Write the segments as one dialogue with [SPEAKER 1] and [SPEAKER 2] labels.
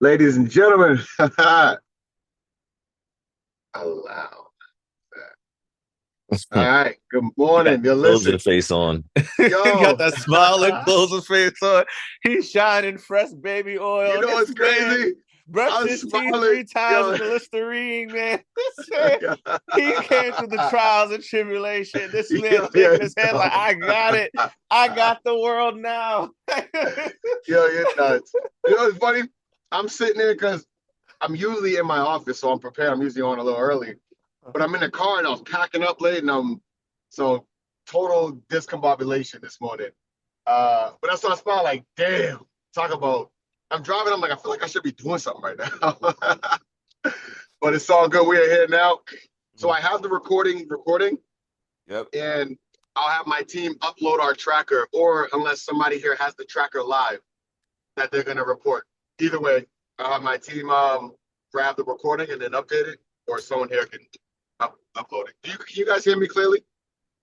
[SPEAKER 1] Ladies and gentlemen, allow that. All right. Good
[SPEAKER 2] He got
[SPEAKER 1] morning. You
[SPEAKER 2] closer
[SPEAKER 1] listen,
[SPEAKER 2] face on. He got
[SPEAKER 1] yo.
[SPEAKER 2] that smiling closer face on. He's shining fresh baby
[SPEAKER 1] You
[SPEAKER 2] oil.
[SPEAKER 1] know
[SPEAKER 2] This
[SPEAKER 1] what's
[SPEAKER 2] man
[SPEAKER 1] crazy?
[SPEAKER 2] brushed
[SPEAKER 1] I'm
[SPEAKER 2] his teeth
[SPEAKER 1] smiling,
[SPEAKER 2] 3 times
[SPEAKER 1] yo.
[SPEAKER 2] with Listerine, man. This man, he came through the trials and tribulation. This man
[SPEAKER 1] Yo,
[SPEAKER 2] shaking
[SPEAKER 1] you're
[SPEAKER 2] his head like,
[SPEAKER 1] dumb.
[SPEAKER 2] I got it. I got the world now.
[SPEAKER 1] Yo, you're nuts. You know what's funny? I'm sitting there because I'm usually in my office, so I'm prepared. I'm usually on a little early, but I'm in the car and I was packing up late, and I'm so total discombobulation this morning. But that's what I smile like, damn. Talk about. I'm driving. I'm like, I feel like I should be doing something right now. But it's all good. We are here now. So I have the recording,
[SPEAKER 2] Yep.
[SPEAKER 1] and I'll have my team upload our tracker, or unless somebody here has the tracker live that they're gonna report. Either way, I'll have my team grab the recording and then update it, or someone here can upload it. Can you guys hear me clearly?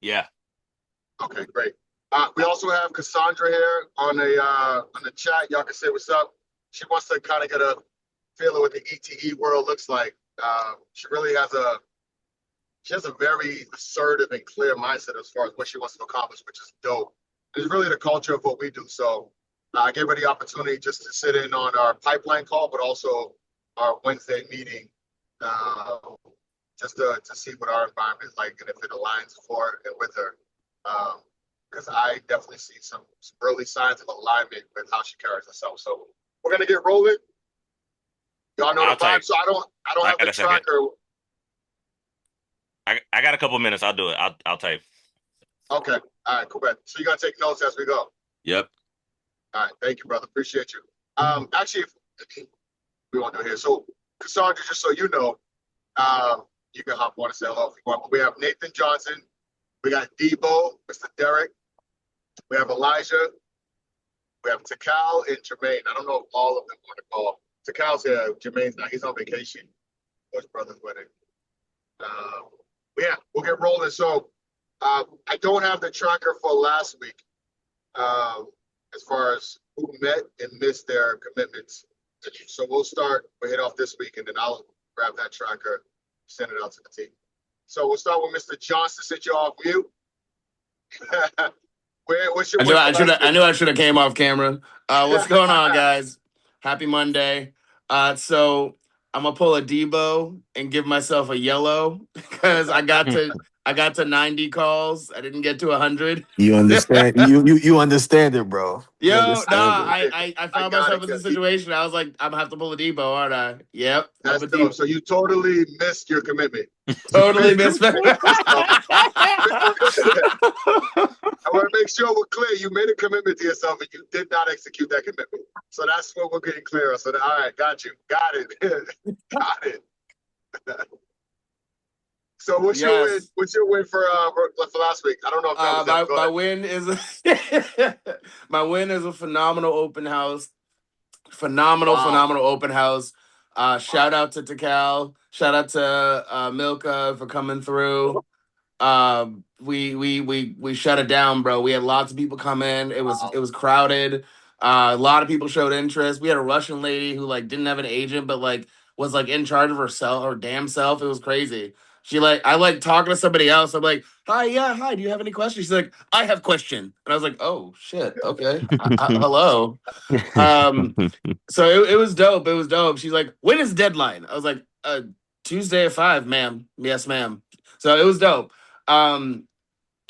[SPEAKER 2] Yeah.
[SPEAKER 1] Okay, great. We also have Cassandra here on the chat. Y'all can say what's up. She wants to kind of get a feel of what the ETE world looks like. She really has a very assertive and clear mindset as far as what she wants to accomplish, which is dope. It's really the culture of what we do. So I gave her the opportunity just to sit in on our pipeline call, but also our Wednesday meeting, uh, just to see what our environment is like and if it aligns for and with her. Because I definitely see some early signs of alignment with how she carries herself. So we're gonna get rolling. Y'all know the
[SPEAKER 2] I'll
[SPEAKER 1] vibe.
[SPEAKER 2] type.
[SPEAKER 1] So I don't
[SPEAKER 2] I
[SPEAKER 1] have the
[SPEAKER 2] got a second.
[SPEAKER 1] tracker.
[SPEAKER 2] I got a couple minutes. I'll do it. I'll type.
[SPEAKER 1] Okay. All right, cool, man. So you're gonna take notes as we go.
[SPEAKER 2] Yep.
[SPEAKER 1] All right, thank you, brother. Appreciate you. Actually, if we won't do it here. So Cassandra, just so you know, you can hop on and say hello if you want. But we have Nathan Johnson, we got Debo, Mr. Derek, we have Elijah, we have Takal and Jermaine. I don't know if all of them want to call. Takal's here. Jermaine's not. He's on vacation. His brother's wedding. Um, but yeah, we'll get rolling. So I don't have the tracker for last week as far as who met and missed their commitments. So we'll hit off this week, and then I'll grab that tracker, send it out to the team. So we'll start with Mr. Johnson, sit you off mute. What's your
[SPEAKER 3] I knew
[SPEAKER 1] win
[SPEAKER 3] I
[SPEAKER 1] for
[SPEAKER 3] should
[SPEAKER 1] last
[SPEAKER 3] have. I
[SPEAKER 1] week?
[SPEAKER 3] knew I should have came off camera. What's going on, guys? Happy Monday. So I'm gonna pull a Debo and give myself a yellow because I got to 90 calls. I didn't get to 100.
[SPEAKER 4] You understand? You understand it, bro. You
[SPEAKER 3] Yo, nah,
[SPEAKER 4] understand it.
[SPEAKER 3] I
[SPEAKER 1] I
[SPEAKER 3] found
[SPEAKER 1] got
[SPEAKER 3] myself
[SPEAKER 1] it.
[SPEAKER 3] in this situation. I was like, I'm gonna have to pull a Debo, aren't I? Yep, I'm
[SPEAKER 1] That's
[SPEAKER 3] a
[SPEAKER 1] dope.
[SPEAKER 3] Debo.
[SPEAKER 1] So you totally missed your commitment. You
[SPEAKER 3] Totally
[SPEAKER 1] missed your
[SPEAKER 3] misspelled.
[SPEAKER 1] commitment to yourself. I want to make sure we're clear. You made a commitment to yourself and you did not execute that commitment. So that's what we're getting clear on. So, all right, got you. Got it. Got it. So what's your win?
[SPEAKER 3] Yes.
[SPEAKER 1] What's your win for last week? I don't know if that was him.
[SPEAKER 3] My
[SPEAKER 1] Go
[SPEAKER 3] my
[SPEAKER 1] ahead.
[SPEAKER 3] win is my win is a phenomenal open house.
[SPEAKER 1] Wow.
[SPEAKER 3] Phenomenal open house. Shout out to Takal. Shout out to Milka for coming through. We shut it down, bro. We had lots of people come in.
[SPEAKER 1] Wow.
[SPEAKER 3] It was crowded. A lot of people showed interest. We had a Russian lady who like didn't have an agent, but like was like in charge of herself, her damn self. It was crazy. She like I like talking to somebody else. I'm like, hi, yeah, hi. Do you have any questions? She's like, I have question, and I was like, oh shit, okay, hello. Um, so it was dope. It was dope. She's like, when is deadline? I was like, Tuesday at 5, ma'am. Yes, ma'am. So it was dope. Um,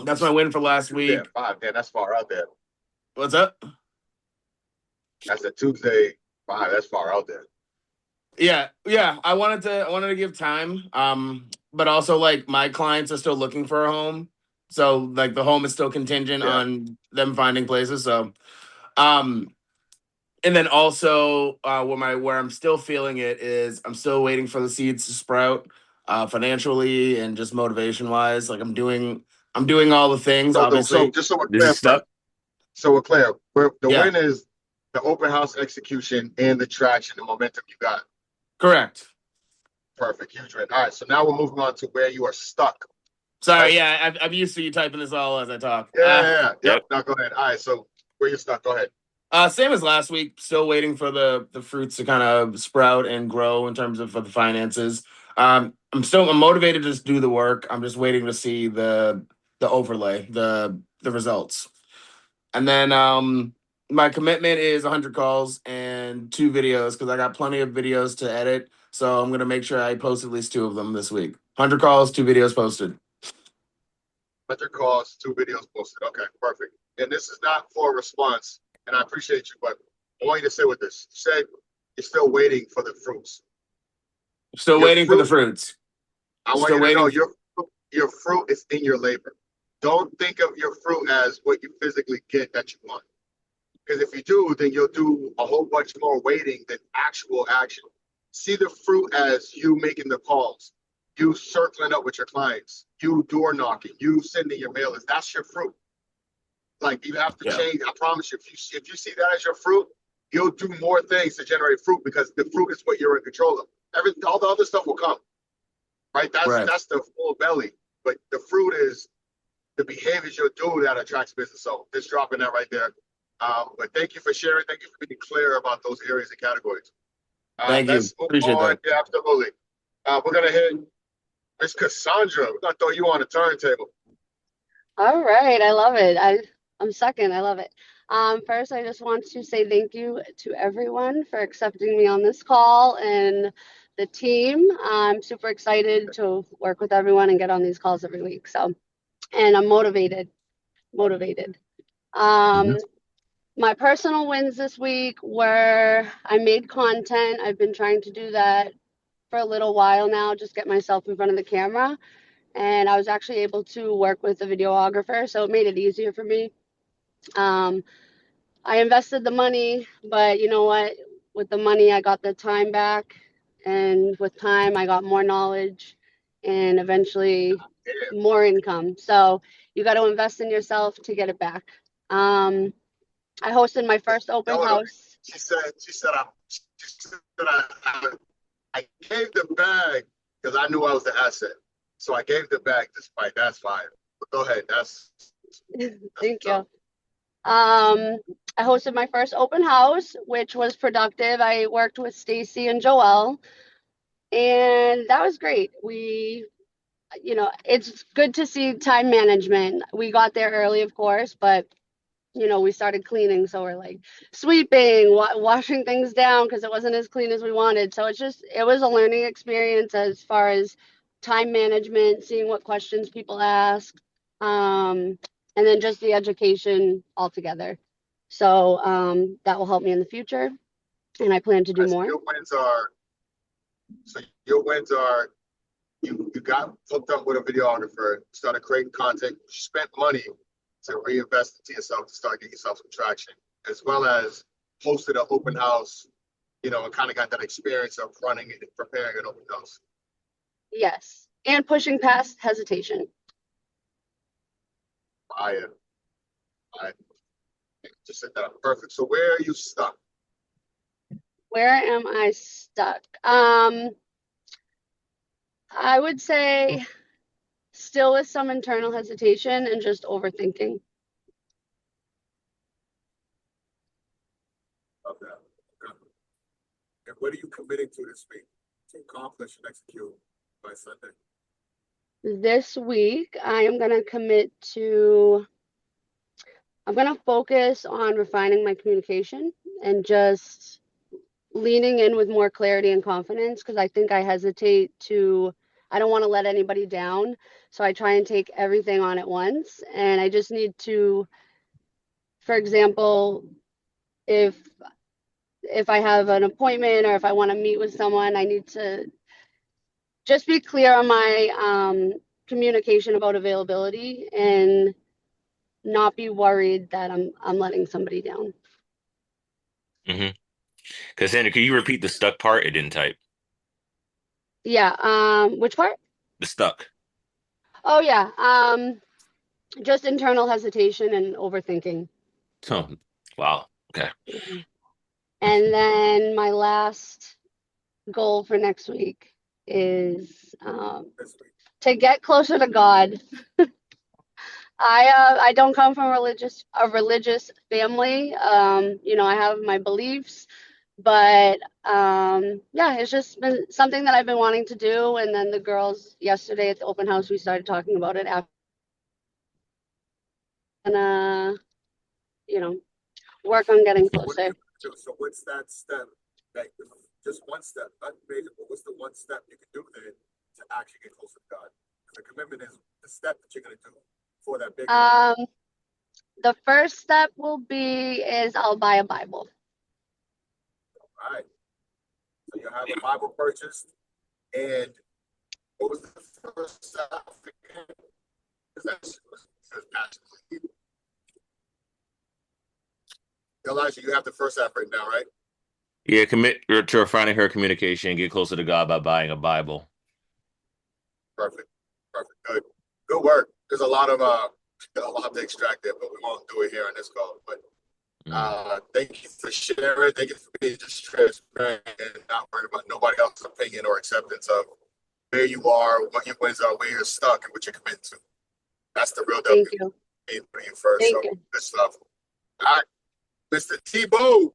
[SPEAKER 3] that's my win for last
[SPEAKER 1] Tuesday at
[SPEAKER 3] week.
[SPEAKER 1] 5. Man, that's far out there.
[SPEAKER 3] What's up?
[SPEAKER 1] That's a Tuesday 5. That's far out there.
[SPEAKER 3] Yeah. I wanted to give time. But also like my clients are still looking for a home. So like the home is still contingent
[SPEAKER 1] Yeah.
[SPEAKER 3] on them finding places. So um and then also where I'm still feeling it is I'm still waiting for the seeds to sprout financially and just motivation wise. Like I'm doing all the things,
[SPEAKER 1] So
[SPEAKER 3] obviously.
[SPEAKER 1] just so we're
[SPEAKER 2] This
[SPEAKER 1] clear
[SPEAKER 2] is
[SPEAKER 1] first.
[SPEAKER 2] stuck.
[SPEAKER 1] So we're clear. The
[SPEAKER 3] Yeah,
[SPEAKER 1] win is the open house execution and the traction, the momentum you got.
[SPEAKER 3] correct.
[SPEAKER 1] Perfect. Huge win. All right. So now we're moving on to where you are stuck.
[SPEAKER 3] Sorry,
[SPEAKER 1] Right?
[SPEAKER 3] yeah, I'm used to you typing this all as I talk.
[SPEAKER 1] Yeah.
[SPEAKER 2] Yep.
[SPEAKER 1] Yep. Now go ahead. All right. So where you stuck, go ahead.
[SPEAKER 3] Same as last week. Still waiting for the fruits to kind of sprout and grow in terms of for the finances. I'm motivated to just do the work. I'm just waiting to see the overlay, the results. And then my commitment is 100 calls and 2 videos because I got plenty of videos to edit. So I'm gonna make sure I post at least 2 of them this week. 100 calls, 2 videos posted.
[SPEAKER 1] 100 calls, 2 videos posted. Okay, perfect. And this is not for a response, and I appreciate you, but I want you to sit with this. You said you're still waiting for the fruits.
[SPEAKER 3] Still waiting for the fruits.
[SPEAKER 1] I want you to know your fruit is in your labor. Don't think of your fruit as what you physically get that you want. Because if you do, then you'll do a whole bunch more waiting than actual action. See the fruit as you making the calls, you circling up with your clients, you door knocking, you sending your mailers. That's your fruit. Like you have to change. I promise you, if you see that as your fruit, you'll do more things to generate fruit because the fruit is what you're in control of. All the other stuff will come. Right? That's the full belly. But the fruit is the behaviors you'll do that attracts business. So just dropping that right there. But thank you for sharing. Thank you for being clear about those areas and categories.
[SPEAKER 3] Thank you. Appreciate that.
[SPEAKER 1] Yeah, absolutely. We're gonna hit Miss Cassandra. We're gonna throw you on the turntable.
[SPEAKER 5] All right, I love it. I'm second. I love it. First, I just want to say thank you to everyone for accepting me on this call and the team. I'm super excited to work with everyone and get on these calls every week. So, and I'm motivated. My personal wins this week were I made content. I've been trying to do that for a little while now, just get myself in front of the camera. And I was actually able to work with a videographer, so it made it easier for me. I invested the money, but you know what? With the money, I got the time back. And with time, I got more knowledge and eventually more income. So you got to invest in yourself to get it back. I hosted my first open house.
[SPEAKER 1] She said I gave the bag because I knew I was the asset. So I gave the bag despite that's fine. But go ahead. That's
[SPEAKER 5] Thank you. I hosted my first open house, which was productive. I worked with Stacy and Joelle, and that was great. It's good to see time management. We got there early, of course, but we started cleaning, so we're like sweeping, washing things down because it wasn't as clean as we wanted. So it was a learning experience as far as time management, seeing what questions people ask, and then just the education altogether. So that will help me in the future, and I plan to do more.
[SPEAKER 1] Your wins are you got hooked up with a videographer, started creating content, spent money to reinvest into yourself to start getting yourself some traction, as well as hosted an open house, and kind of got that experience of running and preparing an open house.
[SPEAKER 5] Yes, and pushing past hesitation.
[SPEAKER 1] I just said that. Perfect. So where are you stuck?
[SPEAKER 5] Where am I stuck? I would say still with some internal hesitation and just overthinking.
[SPEAKER 1] Okay. And what are you committing to this week to accomplish and execute by Sunday?
[SPEAKER 5] This week, I'm going to focus on refining my communication and just leaning in with more clarity and confidence because I think I hesitate I don't want to let anybody down. So I try and take everything on at once. And I just need to, for example, if I have an appointment or if I want to meet with someone, I need to just be clear on my communication about availability and not be worried that I'm letting somebody down.
[SPEAKER 6] Cassandra, can you repeat the stuck part? It didn't type.
[SPEAKER 5] Yeah. Which part?
[SPEAKER 6] The stuck.
[SPEAKER 5] Oh yeah. Just internal hesitation and overthinking.
[SPEAKER 6] Oh, wow. Okay.
[SPEAKER 5] And then my last goal for next week is to get closer to God. I don't come from a religious family. I have my beliefs, but yeah, it's just been something that I've been wanting to do. And then the girls yesterday at the open house, we started talking about it after, and work on getting closer.
[SPEAKER 1] So what's that step? Like just one step, not major, but what's the one step you can do then to actually get closer to God? The commitment is the step that you're gonna do for that big.
[SPEAKER 5] The first step is I'll buy a Bible.
[SPEAKER 1] All right. So you have a Bible purchased, and what was the first step? Elijah, you have the first half written down, right?
[SPEAKER 6] Yeah, commit to refining her communication, get closer to God by buying a Bible.
[SPEAKER 1] Perfect. Good work. There's a lot to extract there, but we won't do it here on this call. But thank you for sharing. Thank you for being just transparent and not worried about nobody else's opinion or acceptance of where you are, what your wins are, where you're stuck, and what you're committed to. That's the real W.
[SPEAKER 5] Thank you.
[SPEAKER 1] Putting you first.
[SPEAKER 5] Thank
[SPEAKER 1] so
[SPEAKER 5] you.
[SPEAKER 1] good stuff. All right, Mr. Tebow.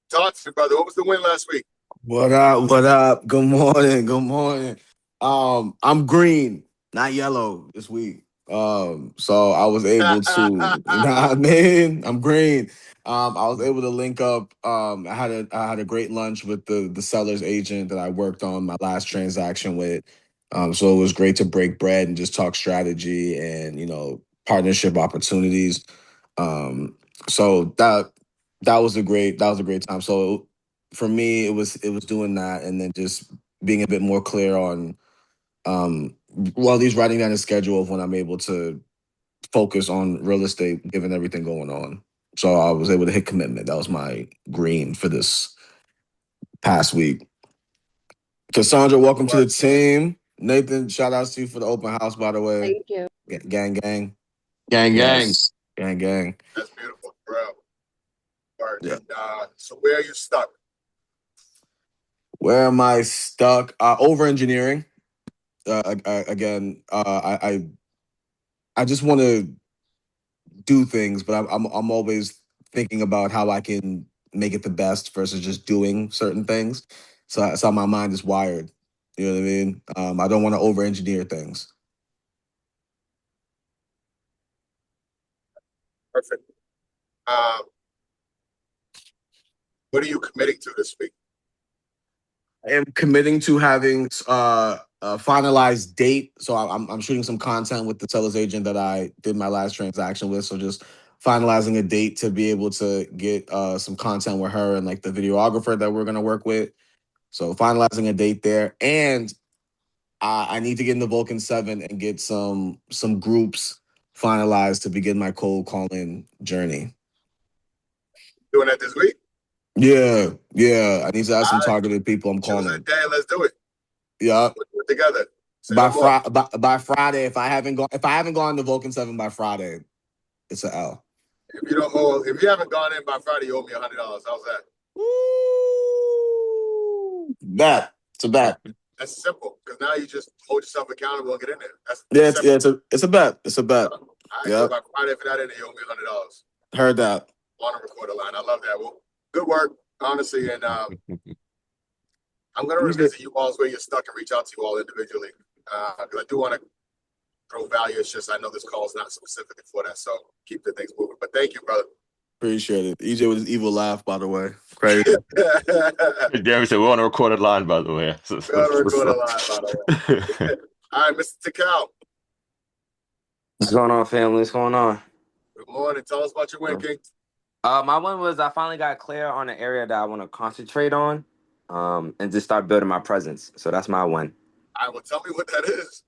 [SPEAKER 1] Talk to me, brother. What was the win last week?
[SPEAKER 4] What up? What up? Good morning. Good morning. I'm green, not yellow this week. So I was able to. Nah, man, I'm green. I was able to link up. I had a great lunch with the seller's agent that I worked on my last transaction with. So it was great to break bread and just talk strategy and partnership opportunities. So that was a great time. So for me, it was doing that and then just being a bit more clear on well, at least writing down a schedule of when I'm able to focus on real estate given everything going on. So I was able to hit commitment. That was my green for this past week. Cassandra, welcome to the team. Nathan, shout outs to you for the open house, by the way.
[SPEAKER 5] Thank you.
[SPEAKER 4] Gang, gang.
[SPEAKER 3] Gang,
[SPEAKER 4] Yes. Gang, gang.
[SPEAKER 1] That's beautiful, bro.
[SPEAKER 4] Yeah.
[SPEAKER 1] And, so where are you stuck?
[SPEAKER 4] Where am I stuck? Over engineering. Again, I just want to do things, but I'm always thinking about how I can make it the best versus just doing certain things. So that's how my mind is wired. You know what I mean? I don't want to over engineer things.
[SPEAKER 1] Perfect. What are you committing to this week?
[SPEAKER 4] I am committing to having a finalized date. So I'm shooting some content with the seller's agent that I did my last transaction with. So just finalizing a date to be able to get some content with her and like the videographer that we're gonna work with. So finalizing a date there, and I need to get in the Vulcan 7 and get some groups finalized to begin my cold calling journey.
[SPEAKER 1] Doing that this week?
[SPEAKER 4] Yeah. I need to have some targeted people I'm calling.
[SPEAKER 1] Choose a day, let's do it.
[SPEAKER 4] Yeah.
[SPEAKER 1] We're together.
[SPEAKER 4] By Friday, if I haven't gone to Vulcan 7 by Friday, it's an L.
[SPEAKER 1] If you haven't gone in by Friday, you owe me $100. How's that?
[SPEAKER 4] Woo! Bet. It's a bet.
[SPEAKER 1] That's simple because now you just hold yourself accountable and get in there.
[SPEAKER 4] It's a bet. It's a bet.
[SPEAKER 1] Yeah. By Friday, if you're not in there, you owe me $100.
[SPEAKER 4] Heard that.
[SPEAKER 1] On a recorder line. I love that. Well, good work, honestly, and I'm gonna revisit you all's where you're stuck and reach out to you all individually. Because I do want to grow value. It's just I know this call is not specifically for that, so keep the things moving. But thank you, brother.
[SPEAKER 4] Appreciate it. EJ with his evil laugh, by the way. Crazy.
[SPEAKER 6] Jeremy said we're on a recorded line, by the way.
[SPEAKER 1] We're on a recorded line, by the way. All right, Mr. Tikal.
[SPEAKER 7] What's going on, family? What's going on?
[SPEAKER 1] Good morning. Tell us about your win, King.
[SPEAKER 7] My one was I finally got clear on the area that I want to concentrate on, and just start building my presence. So that's my one.
[SPEAKER 1] All right, well, tell me what that is.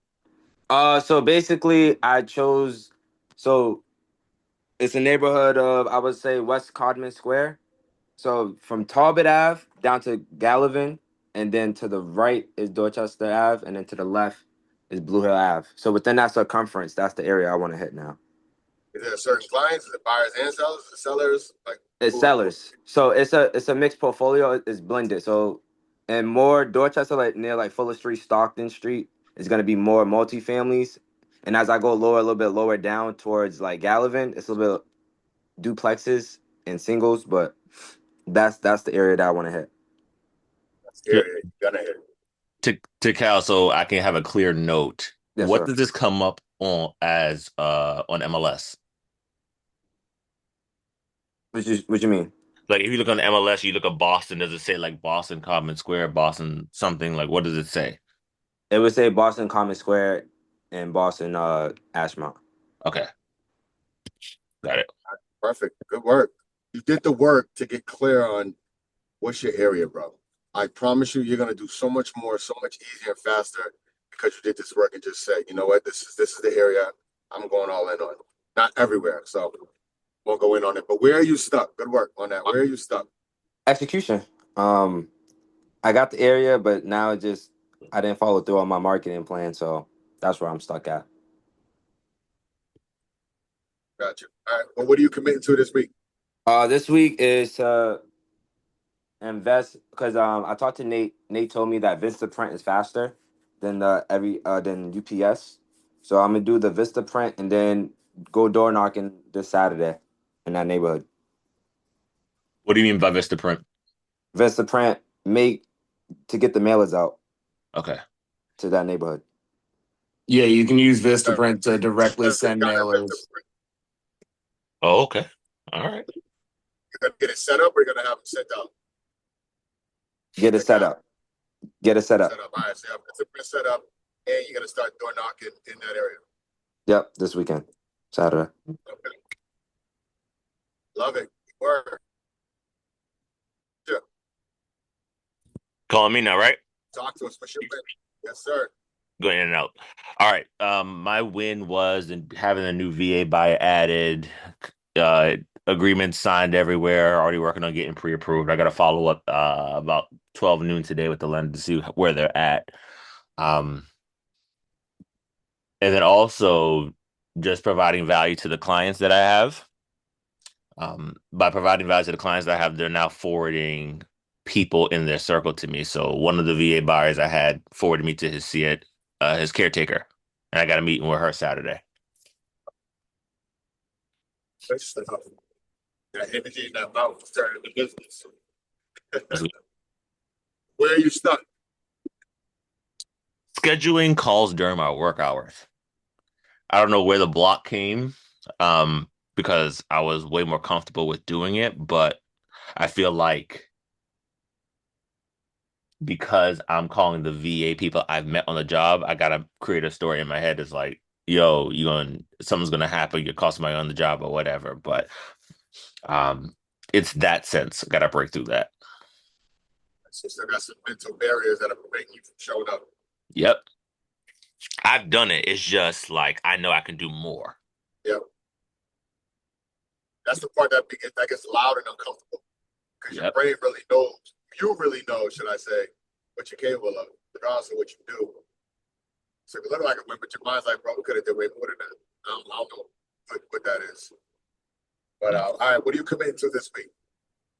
[SPEAKER 7] So basically, I chose. So it's a neighborhood of, I would say, West Codman Square. So from Talbot Ave down to Gallivan, and then to the right is Dorchester Ave, and then to the left is Blue Hill Ave. So within that circumference, that's the area I want to hit now.
[SPEAKER 1] Is there certain clients? Is it buyers and sellers? Is it sellers?
[SPEAKER 7] It's sellers. So it's a mixed portfolio. It's blended. So and more Dorchester, like near like Fuller Street, Stockton Street, is gonna be more multifamilies, And as I go lower, a little bit lower down towards like Gallivan, it's a little bit duplexes and singles, but that's the area that I want to hit.
[SPEAKER 1] That's the area you gotta hit.
[SPEAKER 6] To Cal, so I can have a clear note.
[SPEAKER 7] Yes,
[SPEAKER 6] What
[SPEAKER 7] sir.
[SPEAKER 6] does this come up on as on MLS?
[SPEAKER 7] What you mean?
[SPEAKER 6] Like if you look on the MLS, you look at Boston, does it say like Boston Codman Square, Boston something? Like what does it say?
[SPEAKER 7] It would say Boston Common Square and Boston Ashmont.
[SPEAKER 6] Okay, got it.
[SPEAKER 1] Perfect. Good work. You did the work to get clear on what's your area, bro. I promise you, you're gonna do so much more, so much easier and faster because you did this work and just said, you know what, this is the area I'm going all in on. Not everywhere, so won't go in on it. But where are you stuck? Good work on that. Where are you stuck?
[SPEAKER 7] Execution. I got the area, but now it just I didn't follow through on my marketing plan, so that's where I'm stuck at.
[SPEAKER 1] Gotcha. All right. Well, what are you committing to this week?
[SPEAKER 7] This week is invest because I talked to Nate. Nate told me that Vistaprint is faster than than UPS. So I'm gonna do the Vistaprint and then go door knocking this Saturday in that neighborhood.
[SPEAKER 6] What do you mean by Vistaprint?
[SPEAKER 7] Vistaprint make to get the mailers out
[SPEAKER 6] Okay.
[SPEAKER 7] to that neighborhood.
[SPEAKER 3] Yeah, you can use Vistaprint to directly send
[SPEAKER 1] Got it.
[SPEAKER 3] mailers.
[SPEAKER 6] Oh, okay. All right.
[SPEAKER 1] You're gonna get it set up, or you're gonna have them sent out.
[SPEAKER 7] Get it set up. Get it set up.
[SPEAKER 1] Set up. All right. So you have it set up, and you're gonna start door knocking in that area.
[SPEAKER 7] Yep, this weekend, Saturday.
[SPEAKER 1] Okay. Love it. Word. Sure.
[SPEAKER 6] Calling me now, right?
[SPEAKER 1] Talk to us. What's your win? Yes, sir.
[SPEAKER 6] Going in and out. All right. My win was in having a new VA buyer added, agreements signed everywhere. Already working on getting pre-approved. I got to follow up about 12 noon today with the lender to see where they're at. And then also just providing value to the clients that I have. By providing value to the clients that I have, they're now forwarding people in their circle to me. So one of the VA buyers I had forwarded me to his caretaker, and I got a meeting with her Saturday.
[SPEAKER 1] Good stuff. That energy in that mouth is turning to business. Where are you stuck?
[SPEAKER 6] Scheduling calls during my work hours. I don't know where the block came, because I was way more comfortable with doing it, but I feel like because I'm calling the VA people I've met on the job, I gotta create a story in my head that's like, yo, something's gonna happen, you're costing money on the job or whatever. But it's that sense. Gotta break through that.
[SPEAKER 1] So still got some mental barriers that are preventing you from showing up.
[SPEAKER 6] Yep. I've done it. It's just like I know I can do more.
[SPEAKER 1] Yep. That's the part that gets loud and uncomfortable because your
[SPEAKER 6] Yep.
[SPEAKER 1] brain really knows. You really know, should I say, what you're capable of, regardless of what you do. So it look like a win, but your mind's like, bro, we could have done way more than that. I don't know what that is. But all right, what are you committing to this week?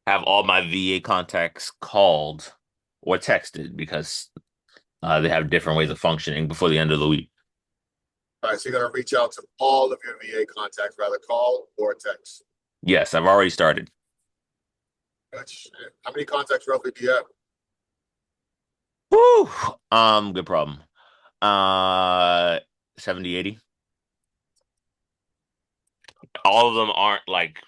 [SPEAKER 6] Have all my VA contacts called or texted because they have different ways of functioning before the end of the week.
[SPEAKER 1] All right, so you're gonna reach out to all of your VA contacts, rather call or text.
[SPEAKER 6] Yes, I've already started.
[SPEAKER 1] How many contacts roughly do you have?
[SPEAKER 6] Woo! Good problem. 70, 80. All of them aren't like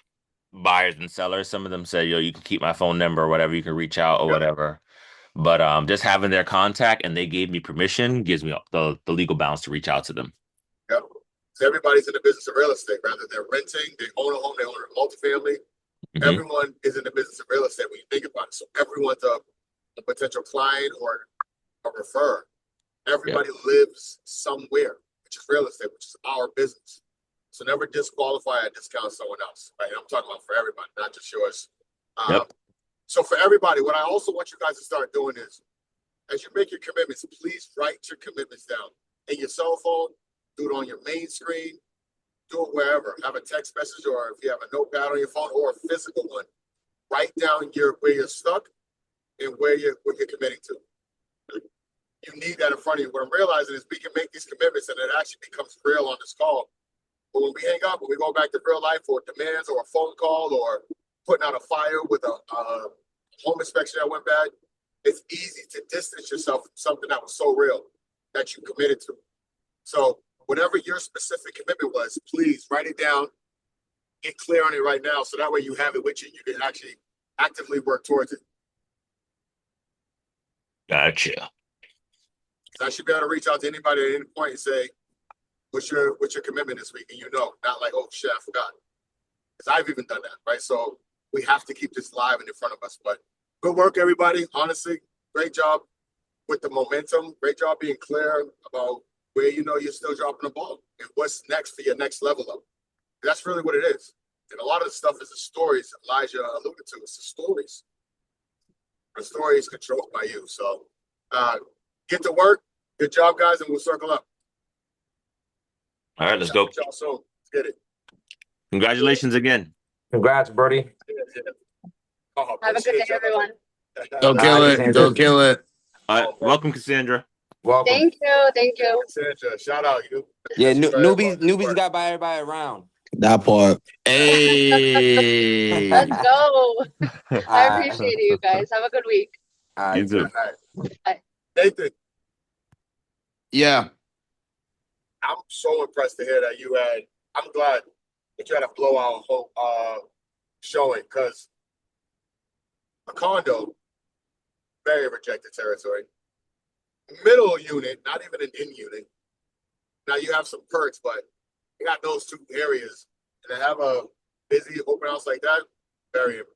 [SPEAKER 6] buyers and sellers. Some of them say, yo, you can keep my phone number or whatever, you can reach out or whatever. But just having their contact and they gave me permission gives me the legal bounds to reach out to them.
[SPEAKER 1] Yep. So everybody's in the business of real estate, rather they're renting, they own a home, they own a multifamily.
[SPEAKER 6] Mhm.
[SPEAKER 1] Everyone is in the business of real estate when you think about it. So everyone's a potential client or a referrer. Everybody lives somewhere, which is real estate, which is our business. So never disqualify or discount someone else. Right? I'm talking about for everybody, not just yours.
[SPEAKER 6] Yep.
[SPEAKER 1] So for everybody, what I also want you guys to start doing is, as you make your commitments, please write your commitments down in your cell phone. Do it on your main screen. Do it wherever. Have a text message, or if you have a notepad on your phone, or a physical one. Write down where you're stuck and what you're committing to. you need that in front of you. What I'm realizing is we can make these commitments and it actually becomes real on this call. But when we hang up, when we go back to real life or demands or a phone call or putting out a fire with a home inspection that went bad, it's easy to distance yourself from something that was so real that you committed to. So whatever your specific commitment was, please write it down, get clear on it right now, so that way you have it with you. You can actually actively work towards it.
[SPEAKER 6] Gotcha.
[SPEAKER 1] So I should be able to reach out to anybody at any point and say, what's your commitment this week? And not like, oh shit, I forgot. Because I've even done that, right? So we have to keep this live and in front of us. But good work, everybody. Honestly, great job with the momentum. Great job being clear about where you're still dropping the ball and what's next for your next level up. That's really what it is. And a lot of the stuff is the stories Elijah alluded to. It's the stories. The stories controlled by you. So get to work. Good job, guys, and we'll circle up.
[SPEAKER 6] All right, let's go.
[SPEAKER 1] Y'all soon. Let's get it.
[SPEAKER 6] Congratulations again.
[SPEAKER 7] Congrats, Birdie.
[SPEAKER 1] Oh,
[SPEAKER 5] Have a good day, everyone.
[SPEAKER 3] Go kill it. Go kill it.
[SPEAKER 6] Welcome, Cassandra.
[SPEAKER 7] Welcome.
[SPEAKER 5] Thank you. Thank you.
[SPEAKER 1] Sandra, shout out you.
[SPEAKER 7] Yeah, newbies got by everybody around.
[SPEAKER 4] That part.
[SPEAKER 3] Hey.
[SPEAKER 5] Let's go. I appreciate you guys. Have a good week.
[SPEAKER 6] You too.
[SPEAKER 5] Bye.
[SPEAKER 1] Nathan,
[SPEAKER 3] Yeah.
[SPEAKER 1] I'm so impressed to hear that I'm glad that you had a blowout showing, because a condo, very rejected territory. Middle unit, not even an in unit. Now you have some perks, but you got those two areas, and to have a busy open house like that,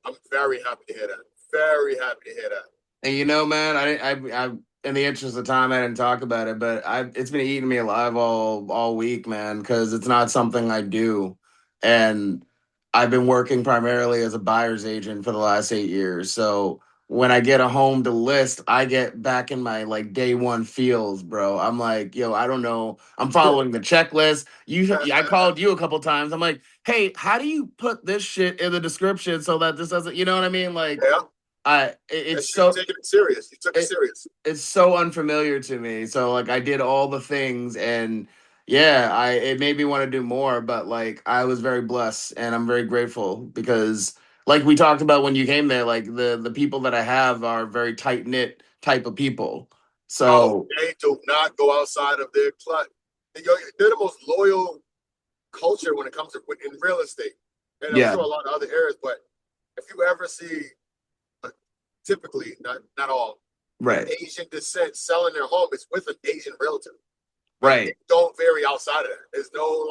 [SPEAKER 1] I'm very happy to hear that. Very happy to hear that.
[SPEAKER 3] And man, I in the interest of time, I didn't talk about it, but it's been eating me alive all week, man, because it's not something I do, and I've been working primarily as a buyer's agent for the last 8 years. So when I get a home to list, I get back in my like day one feels, bro. I'm like, yo, I don't know. I'm following the checklist. I called you a couple times. I'm like, hey, how do you put this shit in the description so that this doesn't, you know what I mean? Like,
[SPEAKER 1] yeah.
[SPEAKER 3] It's so
[SPEAKER 1] taking it serious. You took it serious.
[SPEAKER 3] It's so unfamiliar to me. So like I did all the things, and yeah, it made me want to do more. But like I was very blessed, and I'm very grateful because like we talked about when you came there, like the people that I have are very tight knit type of people. So
[SPEAKER 1] they do not go outside of their clutch. They're the most loyal culture when it comes to in real estate, and I'm sure a lot of other areas. But if you ever see, typically not all,
[SPEAKER 3] right,
[SPEAKER 1] Asian descent selling their home, it's with an Asian realtor.
[SPEAKER 3] Right.
[SPEAKER 1] They don't vary outside of that. There's no,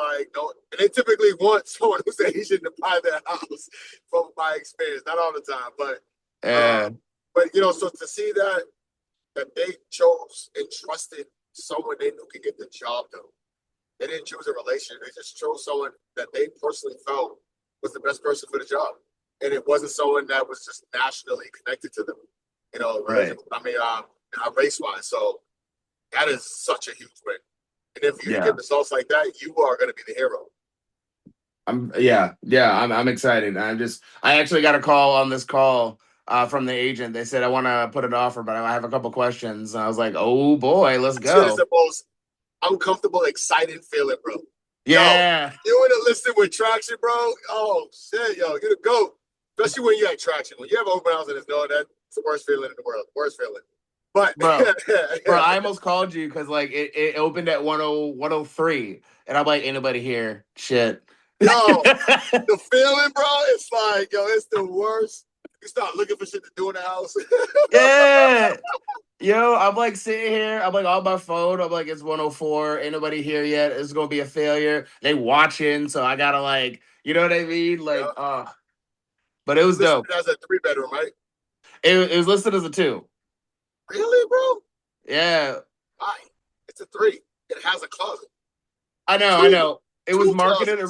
[SPEAKER 1] and they typically want someone who's Asian to buy their house, from my experience. Not all the time, but so to see that they chose and trusted someone they knew could get the job done. They didn't choose a relationship. They just chose someone that they personally felt was the best person for the job. And it wasn't someone that was just nationally connected to them,
[SPEAKER 3] right.
[SPEAKER 1] Race-wise. So that is such a huge win. And if you get results like that, you are going to be the hero.
[SPEAKER 3] I'm excited. I actually got a call on this call from the agent. They said, I want to put an offer, but I have a couple questions. And I was like, oh boy, let's go.
[SPEAKER 1] It's the most uncomfortable, exciting feeling, bro.
[SPEAKER 3] Yeah.
[SPEAKER 1] Yo, you in a listing with traction, bro. Oh shit, yo, you're the GOAT. Especially when you have traction. When you have open house and it's that's the worst feeling in the world. Worst feeling. But
[SPEAKER 3] bro, I almost called you because like it opened at 103, and I'm like, ain't nobody here. Shit.
[SPEAKER 1] Yo, the feeling, bro, it's like, it's the worst. You start looking for shit to do in the house.
[SPEAKER 3] Yeah. Yo, I'm like sitting here. I'm like on my phone. I'm like, it's 104. Ain't nobody here yet. It's gonna be a failure. They watching, so I gotta like, you know what I mean? Like, but it was dope.
[SPEAKER 1] As a 3-bedroom, right?
[SPEAKER 3] It was listed as a 2.
[SPEAKER 1] Really, bro?
[SPEAKER 3] Yeah.
[SPEAKER 1] It's a 3. It has a closet.
[SPEAKER 3] I know. It was marketed.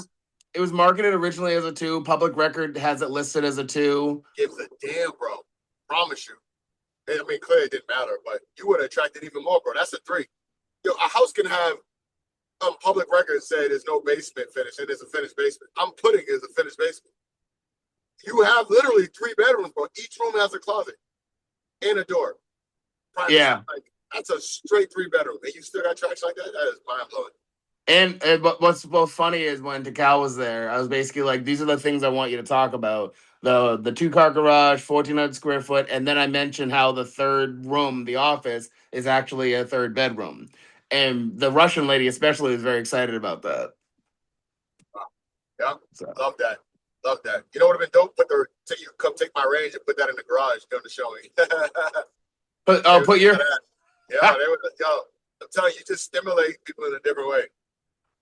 [SPEAKER 3] It was marketed originally as a 2. Public record has it listed as a 2.
[SPEAKER 1] Gives a damn, bro. Promise you. I mean, clearly it didn't matter, but you would have attracted even more, bro. That's a 3. Yo, a house can have public record say there's no basement finish and there's a finished basement. I'm putting it as a finished basement. You have literally 3 bedrooms, bro. Each room has a closet and a door. Privacy.
[SPEAKER 3] Yeah.
[SPEAKER 1] That's a straight 3-bedroom, and you still got tracks like that. That is mind blowing.
[SPEAKER 3] And what's both funny is when Takal was there, I was basically like, these are the things I want you to talk about. The 2-car garage, 1,400 square foot, and then I mentioned how the third room, the office, is actually a third bedroom. And the Russian lady especially was very excited about that.
[SPEAKER 1] Yeah,
[SPEAKER 3] So.
[SPEAKER 1] love that. Love that. You know what would have been dope? You come take my range and put that in the garage during the showing.
[SPEAKER 3] Put your
[SPEAKER 1] Yeah, they would. Yo, I'm telling you, just stimulate people in a different way.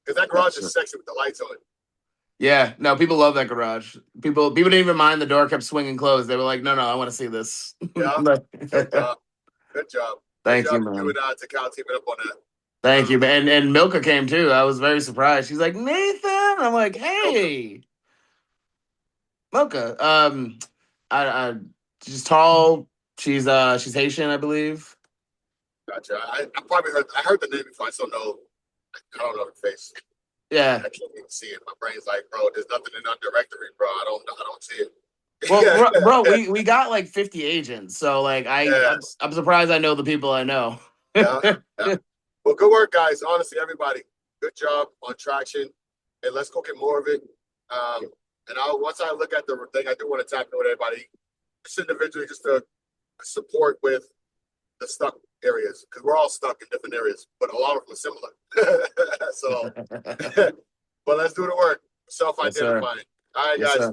[SPEAKER 1] Because that garage is sexy with the lights on.
[SPEAKER 3] Yeah, no, people love that garage. People didn't even mind the door kept swinging closed. They were like, no, I want to see this.
[SPEAKER 1] Yeah, good job. Good job.
[SPEAKER 3] Thank
[SPEAKER 1] Good
[SPEAKER 3] you,
[SPEAKER 1] job.
[SPEAKER 3] man.
[SPEAKER 1] You and Takal teaming up on that.
[SPEAKER 3] Thank you, man. And Milka came too. I was very surprised. She's like, Nathan. I'm like, hey, Milka. I she's tall. She's Haitian, I believe.
[SPEAKER 1] Gotcha. I probably heard the name before. I still know. I don't know her face.
[SPEAKER 3] Yeah.
[SPEAKER 1] I can't even see it. My brain's like, bro, there's nothing in our directory, bro. I don't see it.
[SPEAKER 3] Well, bro, we got like 50 agents, so like I'm surprised I know the people I know.
[SPEAKER 1] Yeah. Well, good work, guys. Honestly, everybody, good job on traction, and let's go get more of it. And once I look at the thing, I do want to tap in with everybody, just individually, just to support with the stuck areas, because we're all stuck in different areas, but a lot of them are similar. So, but let's do the work. Self-identifying. All right, guys.